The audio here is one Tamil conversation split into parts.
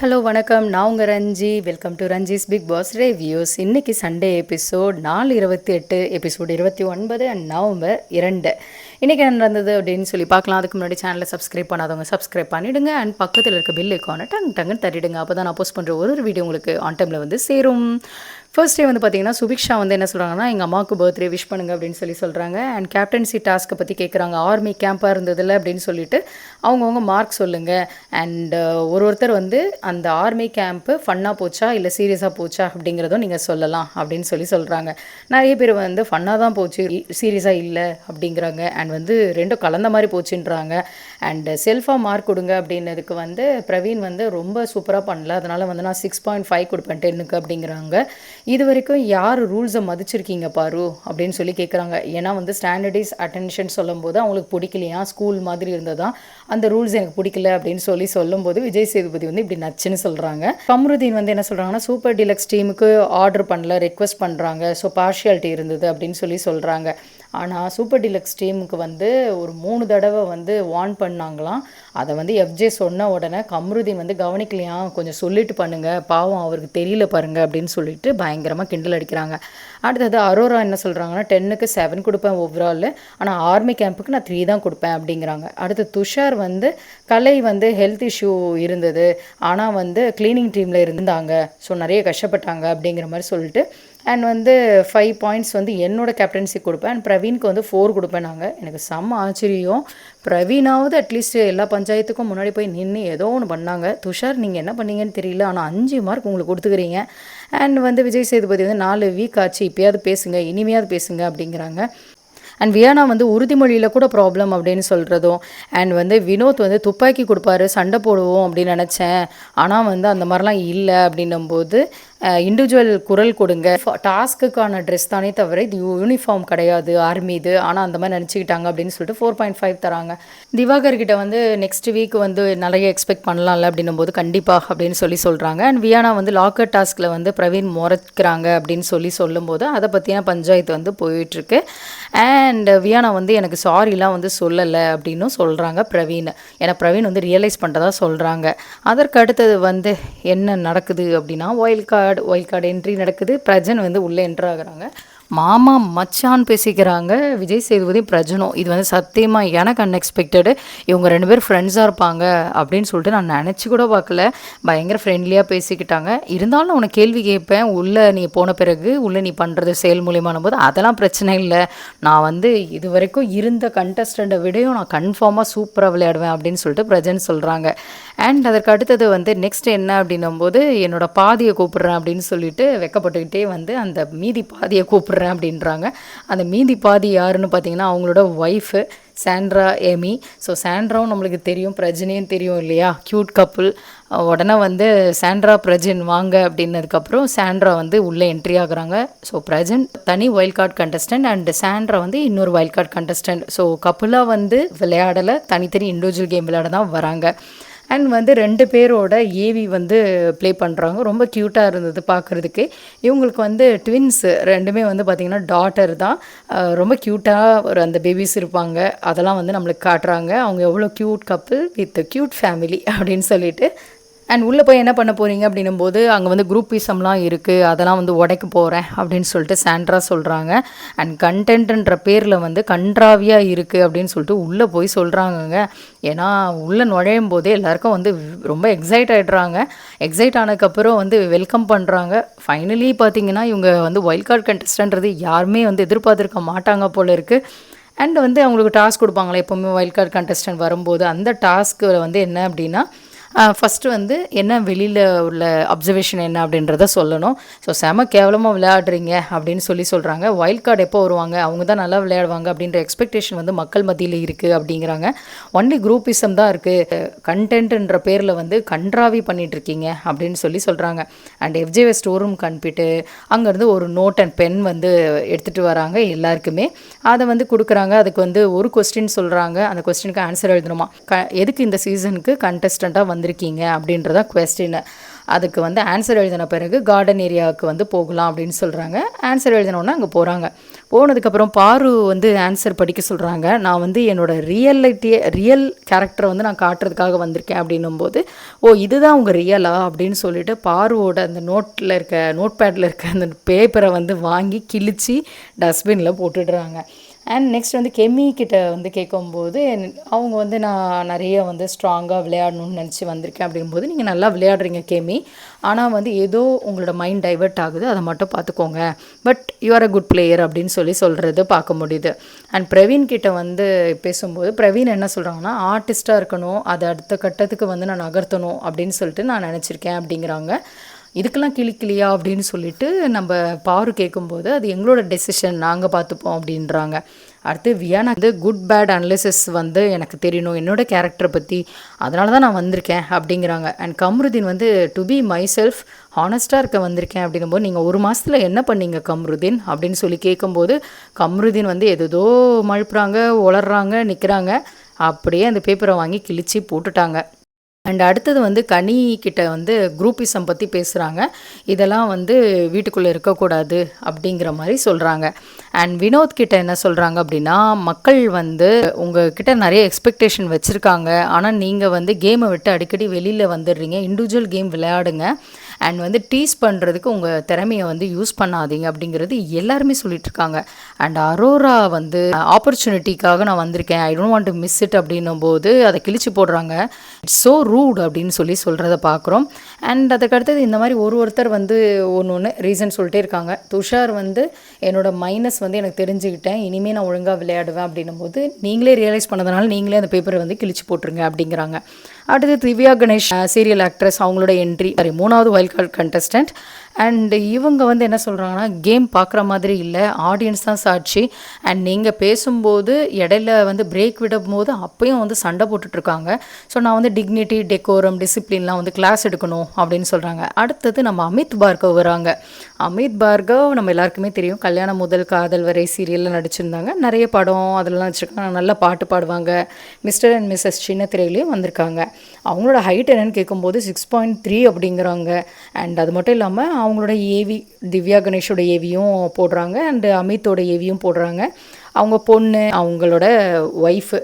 ஹலோ வணக்கம். நான் உங்கள் Ranji. Welcome to Ranji's Bigg Boss reviews. இன்றைக்கி Sunday episode 4/28 episode 29 and November 2. இன்றைக்கி என்ன நடந்தது அப்படின்னு சொல்லி பார்க்கலாம். அதுக்கு முன்னாடி சேனலை சப்ஸ்கிரைப் பண்ணாதவங்க சப்ஸ்கிரைப் பண்ணிவிடுங்க அண்ட் பக்கத்தில் இருக்க பில் ஐக்கானை டங்குன்னு தட்டிடுங்க. அப்போ தான் நான் போஸ்ட் பண்ணுற ஒரு வீடியோ உங்களுக்கு ஆன் டைமில் வந்து சேரும். ஃபர்ஸ்ட் டே வந்து பார்த்தீங்கன்னா சுபிக்ஷா வந்து என்ன சொல்கிறாங்கன்னா, எங்கள் அம்மாவுக்கு பர்த்டே விஷ் பண்ணுங்க அப்படின்னு சொல்கிறாங்க. அண்ட் கேப்டன்சி டாஸ்க்கை பற்றி கேட்குறாங்க. ஆர்மி கேம்பாக இருந்ததில்ல அப்படின்னு சொல்லிட்டு அவங்கவுங்க மார்க் சொல்லுங்கள். அண்ட் ஒருத்தர் வந்து அந்த ஆர்மி கேம்ப்பு ஃபன்னாக போச்சா இல்லை சீரியஸாக போச்சா அப்படிங்கிறதும் நீங்கள் சொல்லலாம் அப்படின்னு சொல்கிறாங்க. நிறைய பேர் வந்து ஃபன்னாக தான் போச்சு, சீரியஸாக இல்லை அப்படிங்கிறாங்க. அண்ட் வந்து ரெண்டும் கலந்த மாதிரி போச்சுன்றாங்க. அண்டு செல்ஃபாக மார்க் கொடுங்க அப்படின்னதுக்கு வந்து பிரவீன் வந்து ரொம்ப சூப்பராக பண்ணல, அதனால் வந்து நான் 6.5 கொடுப்பேன் 10க்கு அப்படிங்கிறாங்க. இது வரைக்கும் யார் ரூல்ஸை மதிச்சிருக்கீங்க பாரு அப்படின்னு கேட்குறாங்க. ஏன்னா வந்து ஸ்டாண்டர்டைஸ் அட்டென்ஷன் சொல்லும்போது அவங்களுக்கு பிடிக்கலையா, ஸ்கூல் மாதிரி இருந்ததா, அந்த ரூல்ஸ் எனக்கு பிடிக்கல அப்படின்னு சொல்லும்போது விஜய் சேதுபதி வந்து இப்படி நச்சுன்னு சொல்கிறாங்க. கம்ருதீன் வந்து என்ன சொல்கிறாங்கன்னா, சூப்பர் டீலக்ஸ் டீமுக்கு ஆர்டர் பண்ணல, ரெக்வஸ்ட் பண்ணுறாங்க, ஸோ பார்ஷியாலிட்டி இருந்தது அப்படின்னு சொல்கிறாங்க. ஆனால் சூப்பர் டீலக்ஸ் டீமுக்கு வந்து ஒரு 3 தடவை வந்து வார்ன் பண்ணாங்களாம். அதை வந்து எஃப்ஜே சொன்ன உடனே கம்ருதீன் வந்து கவனிக்கலையா, கொஞ்சம் சொல்லிட்டு பண்ணுங்கள், பாவம் அவருக்கு தெரியல பாருங்கள் அப்படின்னு சொல்லிட்டு பயங்கரமாக கிண்டல் அடிக்கிறாங்க. அடுத்தது அரோரா என்ன சொல்கிறாங்கன்னா, 10க்கு 7 கொடுப்பேன் ஓவரால், ஆனால் ஆர்மி கேம்புக்கு நான் 3 தான் கொடுப்பேன் அப்படிங்கிறாங்க. அடுத்து துஷார் வந்து கலை வந்து ஹெல்த் இஷ்யூ இருந்தது, ஆனால் வந்து க்ளீனிங் டீமில் இருந்தாங்க, ஸோ நிறைய கஷ்டப்பட்டாங்க அப்படிங்கிற மாதிரி சொல்லிட்டு அண்ட் வந்து 5 பாயிண்ட்ஸ் வந்து என்னோடய கேப்டன்சி கொடுப்பேன். அண்ட் பிரவீனுக்கு வந்து 4 கொடுப்பேன். எனக்கு செம்ம ஆச்சரியம். பிரவீனாவது அட்லீஸ்ட் எல்லா பஞ்சாயத்துக்கும் முன்னாடி போய் நின்று ஏதோ ஒன்று பண்ணாங்க. துஷார் நீங்கள் என்ன பண்ணீங்கன்னு தெரியல, ஆனால் 5 மார்க் உங்களுக்கு கொடுத்துக்கிறீங்க. அண்ட் வந்து விஜய் சேதுபதி வந்து 4 வீக் ஆச்சு, இப்போயாவது பேசுங்க, இனிமையாவது பேசுங்க அப்படிங்கிறாங்க. அண்ட் வியானா வந்து உறுதிமொழியில் கூட ப்ராப்ளம் அப்படின்னு சொல்கிறதும், அண்ட் வந்து வினோத் வந்து துப்பாக்கி கொடுப்பாரு, சண்டை போடுவோம் அப்படின்னு நினச்சேன், ஆனால் வந்து அந்த மாதிரிலாம் இல்லை அப்படின்னும்போது இண்டிவிஜுவல் குரல் கொடுங்க, டாஸ்க்குக்கான ட்ரெஸ் தானே தவிர இது யூனிஃபார்ம் கிடையாது ஆர்மி இது, ஆனால் அந்த மாதிரி நினச்சிக்கிட்டாங்க அப்படின்னு சொல்லிட்டு 4.5 தராங்க. திவாகர்கிட்ட வந்து நெக்ஸ்ட் வீக் வந்து நிறைய எக்ஸ்பெக்ட் பண்ணலாம்ல அப்படின்னும் போது கண்டிப்பாக அப்படின்னு சொல்கிறாங்க. அண்ட் வியானா வந்து லாக்கர் டாஸ்கில் வந்து பிரவீன் முறைக்கிறாங்க அப்படின்னு சொல்லும்போது அதை பற்றின பஞ்சாயத்து வந்து போயிட்டுருக்கு. அண்ட் வியானா வந்து எனக்கு சாரிலாம் வந்து சொல்லலை அப்படின்னும் சொல்கிறாங்க பிரவீன். ஏன்னா பிரவீன் வந்து ரியலைஸ் பண்ணுறதா சொல்கிறாங்க. அதற்கு அடுத்தது வந்து என்ன நடக்குது அப்படின்னா, வைல்ட் கார்டு என்ட்ரி நடக்குது. பிரஜன் வந்து உள்ளே என்ட்ரு ஆகுறாங்க. மாமா மச்சான் பேசிக்கிறாங்க விஜய் சேதுபதி பிரஜனும். இது வந்து சத்தியமாக எனக்கு அன்எக்ஸ்பெக்டடு. இவங்க 2 பேர் ஃப்ரெண்ட்ஸாக இருப்பாங்க அப்படின்னு சொல்லிட்டு நான் நினச்சி கூட பார்க்கல. பயங்கர ஃப்ரெண்ட்லியாக பேசிக்கிட்டாங்க. இருந்தாலும் உனக்கு கேள்வி கேட்பேன், உள்ளே நீ போன பிறகு உள்ளே நீ பண்ணுறது செயல் மூலியமான போது அதெல்லாம் பிரச்சனை இல்லை, நான் வந்து இது வரைக்கும் இருந்த கண்டஸ்டண்ட்டை விடையும் நான் கன்ஃபார்மாக சூப்பராக விளையாடுவேன் அப்படின்னு சொல்லிட்டு பிரஜன் சொல்கிறாங்க. அண்ட் அதற்கு அடுத்தது வந்து நெக்ஸ்ட் என்ன அப்படின்னும்போது, என்னோடய பாதியை கூப்பிட்றேன் அப்படின்னு சொல்லிட்டு வெக்கப்பட்டுக்கிட்டே வந்து அந்த மீதி பாதியை கூப்பிட்றேன் அப்படின்றாங்க. அந்த மீதி பாதி யாருன்னு பார்த்தீங்கன்னா அவங்களோட ஒய்ஃபு சாண்ட்ரா ஏமி. ஸோ சாண்ட்ராவும் நம்மளுக்கு தெரியும், பிரஜனையும் தெரியும் இல்லையா, க்யூட் கப்புள். உடனே வந்து சாண்ட்ரா பிரஜன் வாங்க அப்படின்னதுக்கப்புறம் சாண்ட்ரா வந்து உள்ளே என்ட்ரி ஆகுறாங்க. ஸோ பிரஜன் தனி wild card contestant and Sandra வந்து இன்னொரு வைல்ட் கார்டு கண்டஸ்டன்ட். ஸோ கப்புளாக வந்து விளையாடலை, தனித்தனி இண்டிவிஜுவல் கேம் விளையாட தான் வராங்க. அண்ட் வந்து 2 பேரோட ஏவி வந்து ப்ளே பண்ணுறாங்க. ரொம்ப க்யூட்டாக இருந்தது பார்க்குறதுக்கு. இவங்களுக்கு வந்து ட்வின்ஸு 2மே வந்து பார்த்திங்கன்னா டாட்டர் தான். ரொம்ப க்யூட்டாக ஒரு அந்த பேபிஸ் இருப்பாங்க, அதெல்லாம் வந்து நம்மளுக்கு காட்டுறாங்க. அவங்க எவ்வளோ cute couple with cute family அப்படின்னு சொல்லிட்டு. அண்ட் உள்ளே போய் என்ன பண்ண போகிறீங்க அப்படின்னும்போது அங்கே வந்து குரூப்பிசம்லாம் இருக்குது, அதெல்லாம் வந்து உடைக்க போகிறேன் அப்படின்னு சொல்லிட்டு சாண்ட்ரா சொல்கிறாங்க. அண்ட் கண்டென்ட்ன்ற பேரில் வந்து கன்றாவியாக இருக்குது அப்படின்னு சொல்லிட்டு உள்ளே போய் சொல்கிறாங்கங்க. ஏன்னா உள்ளே நுழையும் போதே எல்லாருக்கும் வந்து ரொம்ப எக்ஸைட் ஆகிடுறாங்க. எக்ஸைட் ஆனதுக்கப்புறம் வந்து வெல்கம் பண்ணுறாங்க. ஃபைனலி பார்த்திங்கன்னா இவங்க வந்து வைல்ட் கார்டு கண்டஸ்டன்றது யாருமே வந்து எதிர்பார்த்துருக்க மாட்டாங்க போல இருக்குது. அண்ட் வந்து அவங்களுக்கு டாஸ்க் கொடுப்பாங்களே எப்போவுமே வைல்ட் கார்டு கண்டஸ்டன்ட் வரும்போது, அந்த டாஸ்க்கு வந்து என்ன அப்படின்னா, ஃபஸ்ட்டு வந்து என்ன வெளியில் உள்ள அப்சர்வேஷன் என்ன அப்படின்றத சொல்லணும். ஸோ செம கேவலமாக விளையாடுறீங்க அப்படின்னு சொல்கிறாங்க. வைல்ட் கார்டு எப்போ வருவாங்க, அவங்க தான் நல்லா விளையாடுவாங்க அப்படின்ற எக்ஸ்பெக்டேஷன் வந்து மக்கள் மத்தியில் இருக்குது அப்படிங்கிறாங்க. ஒன்லி குரூப்பிசம் தான் இருக்குது, கண்டென்ட்ன்ற பேரில் வந்து கன்றாவி பண்ணிகிட்ருக்கீங்க அப்படின்னு சொல்கிறாங்க. அண்ட் எஃப்ஜேவை ஸ்டோர் ரூம்க்கு அனுப்பிட்டு அங்கேருந்து ஒரு நோட் அண்ட் பென் வந்து எடுத்துகிட்டு வராங்க எல்லாருக்குமே. அதை வந்து கொடுக்குறாங்க. அதுக்கு வந்து ஒரு கொஸ்டின் சொல்கிறாங்க, அந்த கொஸ்டினுக்கு ஆன்சர் எழுதணுமா. எதுக்கு இந்த சீசனுக்கு கண்டஸ்டண்ட்டாக வந்திருக்கீங்க அப்படின்றத கொஸ்டின். அதுக்கு வந்து ஆன்சர் எழுதின பிறகு கார்டன் ஏரியாவுக்கு வந்து போகலாம் அப்படின்னு சொல்கிறாங்க. ஆன்சர் எழுதினோடனே அங்கே போகிறாங்க. போனதுக்கப்புறம் பாரு வந்து ஆன்சர் படிக்க சொல்கிறாங்க. நான் வந்து என்னோடய ரியல் கேரக்டரை வந்து நான் காட்டுறதுக்காக வந்திருக்கேன் அப்படின்னும்போது, ஓ இதுதான் உங்கள் ரியலா அப்படின்னு சொல்லிட்டு பாருவோட அந்த நோட் பேடில் இருக்க அந்த பேப்பரை வந்து வாங்கி கிழிச்சு டஸ்ட்பினில் போட்டுடுறாங்க. அண்ட் நெக்ஸ்ட் வந்து கெமி கிட்ட வந்து கேட்கும்போது அவங்க வந்து நான் நிறைய வந்து ஸ்ட்ராங்காக விளையாடணும்னு நினச்சி வந்திருக்கேன் அப்படிங்கும்போது, நீங்கள் நல்லா விளையாடுறீங்க கெமி, ஆனால் வந்து ஏதோ உங்களோட மைண்ட் டைவர்ட் ஆகுது, அதை மட்டும் பார்த்துக்கோங்க, but you are a good player அப்படின்னு சொல்கிறது பார்க்க முடியுது. அண்ட் பிரவீன் கிட்ட வந்து பேசும்போது பிரவீன் என்ன சொல்கிறாங்கன்னா, ஆர்டிஸ்ட்டாக இருக்கணும், அதை அடுத்த கட்டத்துக்கு வந்து நான் நகர்த்தணும் அப்படின்னு சொல்லிட்டு நான் நினச்சிருக்கேன் அப்படிங்கிறாங்க. இதுக்கெல்லாம் கிளிக்கிளியா அப்படின்னு சொல்லிட்டு நம்ம பாரு கேட்கும்போது, அது எங்களோட டெசிஷன், நாங்கள் பார்த்துப்போம் அப்படின்றாங்க. அடுத்து வியானா வந்து குட் பேட் அனலிசிஸ் வந்து எனக்கு தெரியணும் என்னோட கேரக்டரை பற்றி, அதனால தான் நான் வந்திருக்கேன் அப்படிங்கிறாங்க. அண்ட் கம்ருதீன் வந்து டு பி மை செல்ஃப் ஹானஸ்ட்டாக இருக்க வந்திருக்கேன் அப்படிங்கும்போது, நீங்கள் ஒரு மாதத்தில் என்ன பண்ணீங்க கம்ருதீன் அப்படின்னு சொல்லி கேட்கும்போது, கம்ருதீன் வந்து எதோ மழுப்புறாங்க, உளர்றாங்க, நிற்கிறாங்க. அப்படியே அந்த பேப்பரை வாங்கி கிழிச்சு போட்டுட்டாங்க. அண்ட் அடுத்தது வந்து கனி கிட்ட வந்து குரூப்பிசம் பற்றி பேசுகிறாங்க. இதெல்லாம் வந்து வீட்டுக்குள்ளே இருக்கக்கூடாது அப்படிங்கிற மாதிரி சொல்கிறாங்க. அண்ட் வினோத் கிட்ட என்ன சொல்கிறாங்க அப்படின்னா, மக்கள் வந்து உங்ககிட்ட நிறைய எக்ஸ்பெக்டேஷன் வச்சுருக்காங்க, ஆனால் நீங்கள் வந்து கேமை விட்டு அடிக்கடி வெளியில் வந்துடுறீங்க, இண்டிவிஜுவல் கேம் விளையாடுங்க, அண்ட் வந்து டீஸ் பண்ணுறதுக்கு உங்கள் திறமையை வந்து யூஸ் பண்ணாதீங்க அப்படிங்கிறது எல்லாருமே சொல்லிகிட்ருக்காங்க. அண்ட் அரோரா வந்து ஆப்பர்ச்சுனிட்டிக்காக நான் வந்திருக்கேன், I don't want to miss it அப்படின்னும் போது அதை கிழிச்சு போடுறாங்க. இட்ஸ் ஸோ ரூட் அப்படின்னு சொல்கிறத பார்க்குறோம். அண்ட் அதுக்கடுத்தது இந்த மாதிரி ஒருத்தர் வந்து ஒன்று ரீசன் சொல்லிட்டே இருக்காங்க. துஷார் வந்து என்னோடய மைனஸ் வந்து எனக்கு தெரிஞ்சுக்கிட்டேன், இனிமேல் நான் ஒழுங்காக விளையாடுவேன் அப்படின்னும் போது, நீங்களே ரியலைஸ் பண்ணதுனால நீங்களே அந்த பேப்பரை வந்து கிழிச்சு போட்டுருங்க அப்படிங்கிறாங்க. அடுத்து திவ்யா கணேஷ் சீரியல் ஆக்ட்ரஸ், அவங்களோட என்ட்ரி, சாரி 3வது வைல்ட் கார்டு கண்டஸ்டன்ட். அண்ட் இவங்க வந்து என்ன சொல்கிறாங்கன்னா, கேம் பார்க்குற மாதிரி இல்லை, ஆடியன்ஸ் தான் சாட்சி, அண்ட் நீங்கள் பேசும்போது இடையில வந்து பிரேக் விடும்போது அப்பயும் வந்து சண்டை போட்டுட்ருக்காங்க. ஸோ நான் வந்து டிக்னிட்டி, டெக்கோரம், டிசிப்ளின்லாம் வந்து கிளாஸ் எடுக்கணும் அப்படின்னு சொல்கிறாங்க. அடுத்தது நம்ம அமித் பார்கவ் வராங்க. அமித் பார்கவ் நம்ம எல்லாருக்குமே தெரியும், கல்யாணம் முதல் காதல் வரை சீரியலில் நடிச்சிருந்தாங்க, நிறைய படம் அதெல்லாம் வச்சுருக்காங்க, நல்லா பாட்டு பாடுவாங்க, மிஸ்டர் அண்ட் மிஸ்ஸஸ் சின்ன திரையிலையும் வந்திருக்காங்க. அவங்களோட ஹைட் என்னென்னு கேட்கும்போது 6.3 அப்படிங்கிறாங்க. அண்ட் அது மட்டும் இல்லாமல் அவங்களோட ஏவி, திவ்யா கணேஷோட ஏவியும் போடுறாங்க, அண்டு அமித்தோட ஏவியும் போடுறாங்க. அவங்க பொண்ணு, அவங்களோட ஒய்ஃபு,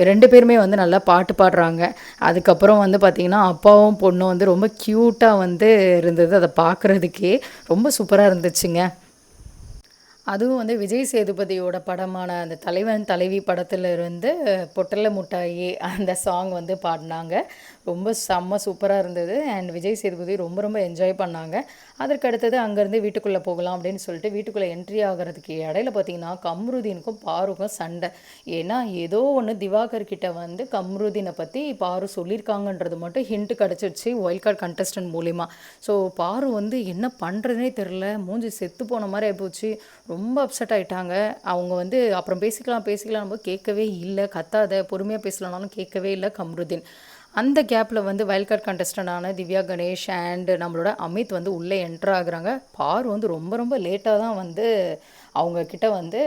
2 பேருமே வந்து நல்லா பாட்டு பாடுறாங்க. அதுக்கப்புறம் வந்து பார்த்திங்கன்னா அப்பாவும் பொண்ணும் வந்து ரொம்ப க்யூட்டாக வந்து இருந்தது, அதை பார்க்குறதுக்கே ரொம்ப சூப்பராக இருந்துச்சுங்க. அதுவும் வந்து விஜய் சேதுபதியோட படமான அந்த தலைவன் தலைவி படத்தில் இருந்து பொட்டல முட்டாயி அந்த சாங் வந்து பாடினாங்க. ரொம்ப செம்ம சூப்பராக இருந்தது. அண்ட் விஜய் சேதுபதி ரொம்ப ரொம்ப என்ஜாய் பண்ணாங்க. அதற்கு அடுத்தது அங்கேருந்து வீட்டுக்குள்ளே போகலாம் அப்படின்னு சொல்லிட்டு வீட்டுக்குள்ளே என்ட்ரி ஆகிறதுக்கு இடையில பார்த்திங்கன்னா கம்ருதீனுக்கும் பாருக்கும் சண்டை. ஏன்னா ஏதோ ஒன்று திவாகர் கிட்ட வந்து கம்ருதீனை பற்றி பாரு சொல்லியிருக்காங்கன்றது மட்டும் ஹிண்ட் கிடச்சிருச்சு வைல்ட் கார்டு கண்டஸ்டன்ட் மூலிமா. ஸோ பாரு வந்து என்ன பண்ணுறதுனே தெரில, மூஞ்சி செத்து போன மாதிரி ஆகிப்போச்சு, ரொம்ப அப்செட் ஆகிட்டாங்க. அவங்க வந்து அப்புறம் பேசிக்கலாம் போது கேட்கவே இல்லை, கத்தாத பொறுமையாக பேசலானாலும் கேட்கவே இல்லை கம்ருதீன். அந்த கேப்பில் வந்து வைல்ட் கார்டு கண்டஸ்டண்டான திவ்யா கணேஷ் அண்ட் நம்மளோட அமித் வந்து உள்ளே என்ட்ரு ஆகுறாங்க. பாரு வந்து ரொம்ப ரொம்ப லேட்டாக தான் வந்து அவங்கக்கிட்ட வந்து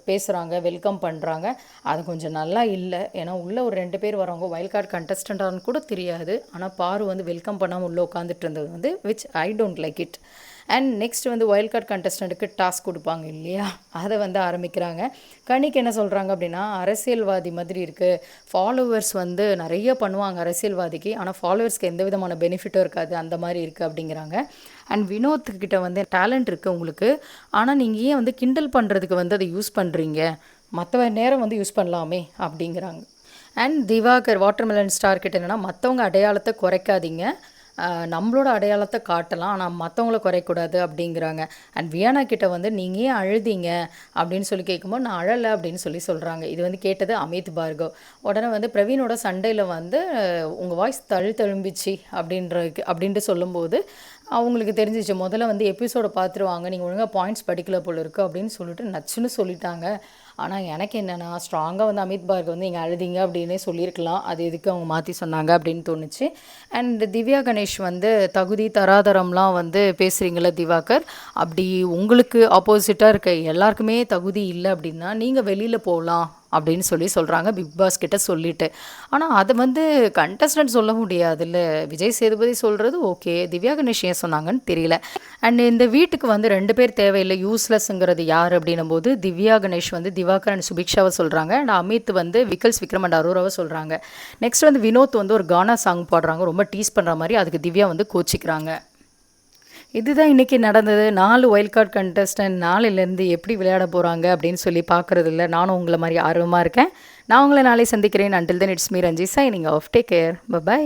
பேசுகிறாங்க, வெல்கம் பண்ணுறாங்க. அது கொஞ்சம் நல்லா இல்லை. ஏன்னா உள்ளே ஒரு 2 பேர் வரவங்க வைல்ட் கார்டு கண்டஸ்டண்டான்னு கூட தெரியாது, ஆனால் பாரு வந்து வெல்கம் பண்ணாமல் உள்ளே உட்காந்துட்டு இருந்தது வந்து which I don't like it. And next வந்து வைல்ட் கார்டு கண்டஸ்டண்ட்டுக்கு டாஸ்க் கொடுப்பாங்க இல்லையா, அதை வந்து ஆரம்பிக்கிறாங்க. கனிக்கு என்ன சொல்கிறாங்க அப்படின்னா, அரசியல்வாதி மாதிரி இருக்குது, ஃபாலோவர்ஸ் வந்து நிறைய பண்ணுவாங்க அரசியல்வாதிக்கு, ஆனால் ஃபாலோவர்ஸ்க்கு எந்த விதமான பெனிஃபிட்டும் இருக்காது, அந்த மாதிரி இருக்குது அப்படிங்கிறாங்க. அண்ட் வினோத்துக்கிட்ட வந்து டேலண்ட் இருக்குது உங்களுக்கு, ஆனால் நீங்கள் ஏன் வந்து கிண்டல் பண்ணுறதுக்கு வந்து அதை யூஸ் பண்ணுறீங்க, மற்ற நேரம் வந்து யூஸ் பண்ணலாமே அப்படிங்கிறாங்க. அண்ட் திவாகர் வாட்டர்மெலன் ஸ்டார் கிட்ட என்னென்னா, மற்றவங்க அடையாளத்தை குறைக்காதீங்க, நம்மளோட அடையாளத்தை காட்டலாம், ஆனால் மற்றவங்கள குறைக்கூடாது அப்படிங்கிறாங்க. அண்ட் வியானா கிட்ட வந்து நீங்கள் ஏன் அழுதீங்க அப்படின்னு சொல்லி கேட்கும்போது, நான் அழலை அப்படின்னு சொல்கிறாங்க. இது வந்து கேட்டது அமித் பார்கவ். உடனே வந்து பிரவீனோட சண்டையில் வந்து உங்கள் வாய்ஸ் தழும்பிச்சு அப்படின்ட்டு சொல்லும்போது அவங்களுக்கு தெரிஞ்சிச்சு, முதல்ல வந்து எபிசோடை பார்த்துருவாங்க, நீங்கள் ஒழுங்காக பாயிண்ட்ஸ் படிக்கல போல இருக்குது அப்படின்னு சொல்லிட்டு நச்சுன்னு சொல்லிட்டாங்க. ஆனால் எனக்கு என்னென்னா, ஸ்ட்ராங்காக வந்து அமித் பார்க் வந்து நீங்கள் அழுதிங்க அப்படின்னே சொல்லியிருக்கலாம், அது எதுக்கு அவங்க மாற்றி சொன்னாங்க அப்படின்னு தோணுச்சு. அண்ட் திவ்யா கணேஷ் வந்து தகுதி தராதரம்லாம் வந்து பேசுகிறீங்கள திவாகர், அப்படி உங்களுக்கு ஆப்போசிட்டாக இருக்க எல்லாருக்குமே தகுதி இல்லை அப்படின்னா நீங்கள் வெளியில் போகலாம் அப்படின்னு சொல்கிறாங்க பிக் பாஸ் கிட்ட சொல்லிட்டு. ஆனால் அதை வந்து கண்டஸ்டன்ட் சொல்ல முடியாதுல்ல. விஜய் சேதுபதி சொல்கிறது ஓகே, திவ்யா கணேஷ் ஏன் சொன்னாங்கன்னு தெரியல. அண்ட் இந்த வீட்டுக்கு வந்து 2 பேர் தேவையில்லை, யூஸ்லெஸ்ஸுங்கிறது யார் அப்படின்னும் போது திவ்யா கணேஷ் வந்து திவாகர் அண்ட் சுபிக்ஷாவை சொல்கிறாங்க. அண்ட் அமித் வந்து விக்கல்ஸ் விக்ரம் அண்ட் அரோராவை சொல்கிறாங்க. நெக்ஸ்ட் வந்து வினோத் வந்து ஒரு கானா சாங் பாடுறாங்க, ரொம்ப டீஸ் பண்ணுற மாதிரி. அதுக்கு திவ்யா வந்து கோச்சிக்கிறாங்க. இதுதான் இன்றைக்கி நடந்தது. 4 வைல்ட் கார்டு கண்டஸ்டன்ட் நாளையிலேருந்து எப்படி விளையாட போகிறாங்க அப்படின்னு சொல்லி பார்க்குறதில்ல. நானும் உங்களை மாதிரி ஆர்வமாக இருக்கேன். நான் உங்களை நாளை சந்திக்கிறேன். Until then it's me Ranji signing off. Take care. By.